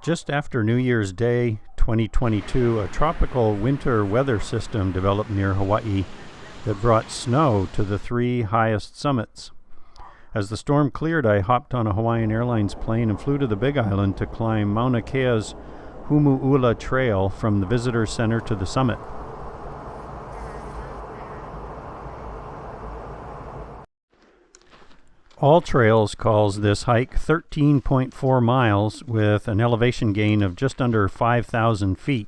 Just after New Year's Day 2022, a tropical winter weather system developed near Hawaii that brought snow to the three highest summits. As the storm cleared, I hopped on a Hawaiian Airlines plane and flew to the Big Island to climb Mauna Kea's Humu'ula trail from the visitor center to the summit. All Trails calls this hike 13.4 miles with an elevation gain of just under 5,000 feet.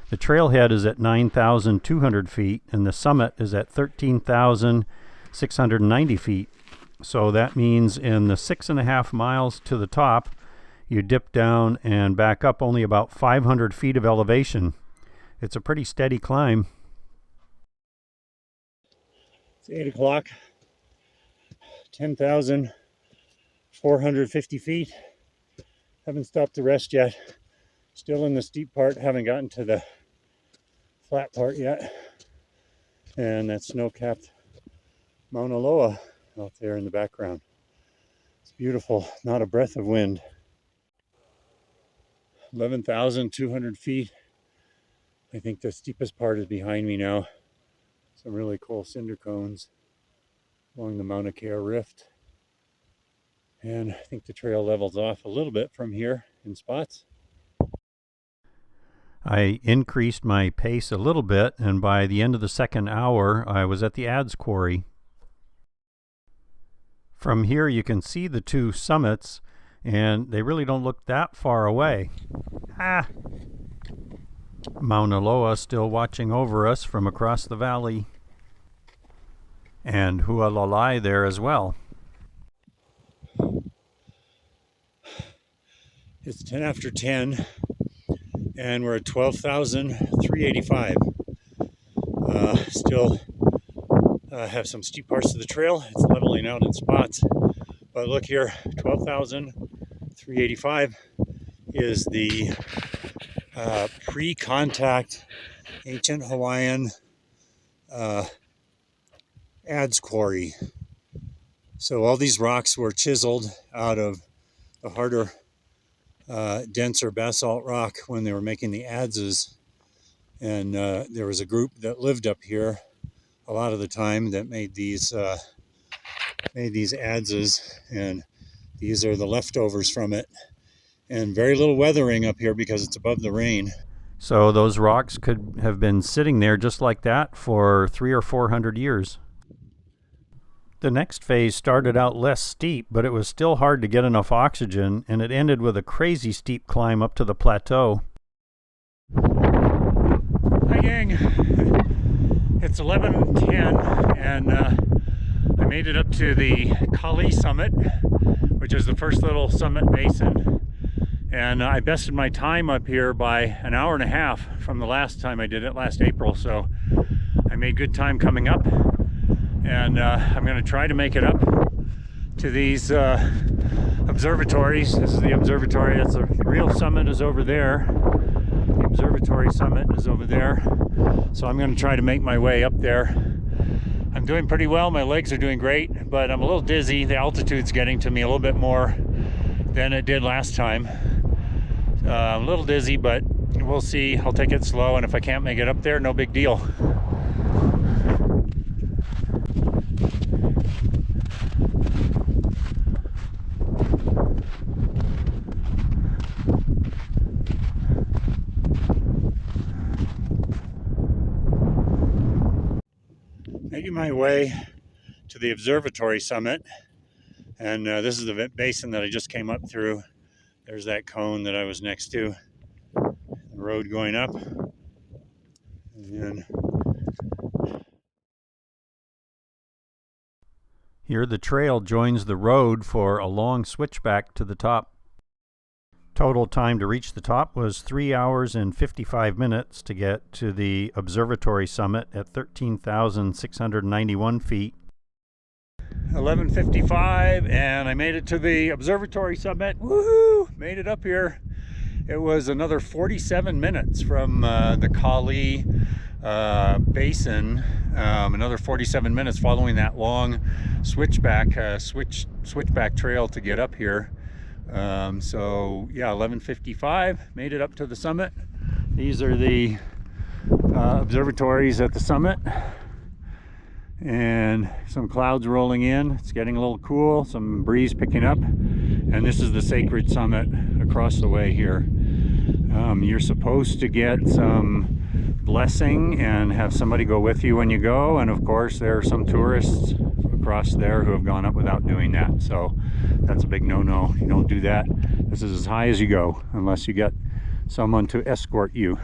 The trailhead is at 9,200 feet and the summit is at 13,690 feet. So that means in the 6.5 miles to the top, you dip down and back up only about 500 feet of elevation. It's a pretty steady climb. It's 8 o'clock. 10,450 feet. Haven't stopped to rest yet. Still in the steep part, haven't gotten to the flat part yet. And that snow-capped Mauna Loa out there in the background. It's beautiful, not a breath of wind. 11,200 feet. I think the steepest part is behind me now. Some really cool cinder cones along the Mauna Kea rift, and I think the trail levels off a little bit from here in spots. I increased my pace a little bit, and by the end of the second hour I was at the adze quarry. From here you can see the two summits, and they really don't look that far away. Mauna Loa still watching over us from across the valley. And Humu'ula there as well. It's 10 after 10 and we're at 12,385. Still have some steep parts of the trail. It's leveling out in spots, but look here, 12,385 is the pre-contact ancient Hawaiian adze quarry. So all these rocks were chiseled out of the harder, denser basalt rock when they were making the adzes. And there was a group that lived up here a lot of the time that made these adzes, and these are the leftovers from it. And very little weathering up here because it's above the rain. So those rocks could have been sitting there just like that for 300 or 400 years. The next phase started out less steep, but it was still hard to get enough oxygen, and it ended with a crazy steep climb up to the plateau. Hi gang, it's 11:10 and I made it up to the Kali summit, which is the first little summit basin, and I bested my time up here by an hour and a half from the last time I did it last April, so I made good time coming up. And I'm going to try to make it up to these observatories. This is the observatory. That's the real summit is over there. The observatory summit is over there. So I'm going to try to make my way up there. I'm doing pretty well. My legs are doing great, but I'm a little dizzy. The altitude's getting to me a little bit more than it did last time. I'm a little dizzy, but we'll see. I'll take it slow, and if I can't make it up there, no big deal. Making my way to the observatory summit, and this is the basin that I just came up through. There's that cone that I was next to, the road going up, and here the trail joins the road for a long switchback to the top. Total time to reach the top was 3 hours and 55 minutes to get to the observatory summit at 13,691 feet. 11:55 and I made it to the observatory summit. Woohoo! Made it up here. It was another 47 minutes from the Kali basin, another 47 minutes following that long switchback trail to get up here. So yeah, 11:55, made it up to the summit. These are the observatories at the summit, and some clouds rolling in. It's getting a little cool, some breeze picking up, and this is the sacred summit across the way here. You're supposed to get some blessing and have somebody go with you when you go, and of course there are some tourists across there who have gone up without doing that, so that's a big no-no. You don't do that. This is as high as you go unless you get someone to escort you.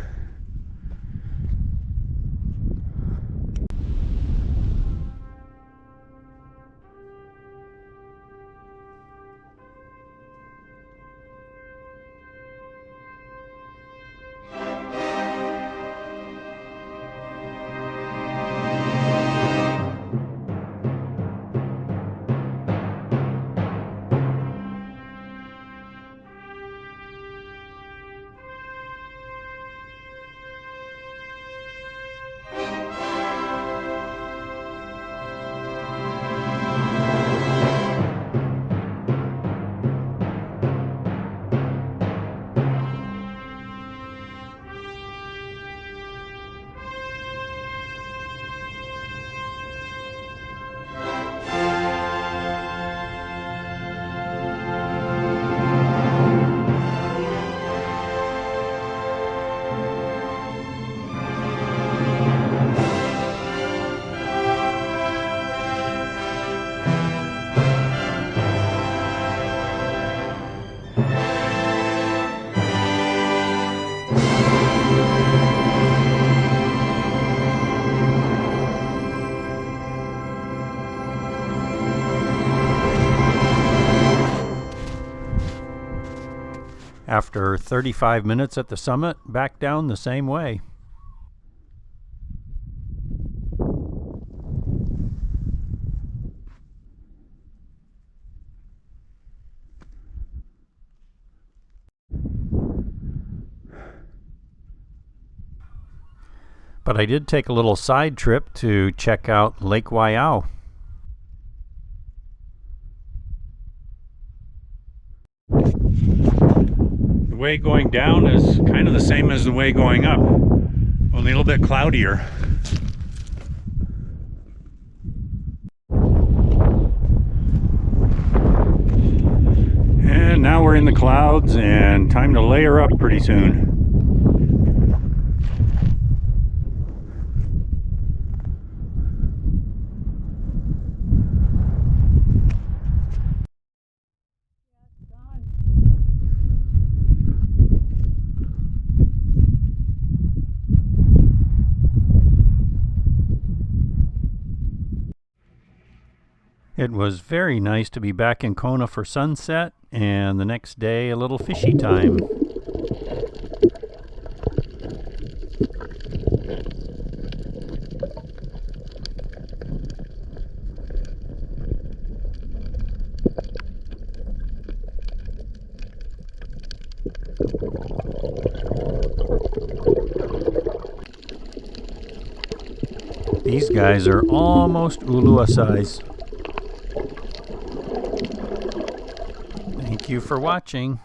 After 35 minutes at the summit, back down the same way. But I did take a little side trip to check out Lake Waiau. The way going down is kind of the same as the way going up, only a little bit cloudier. And now we're in the clouds and time to layer up pretty soon. It was very nice to be back in Kona for sunset, and the next day a little fishy time. These guys are almost ulua size. Thank you for watching.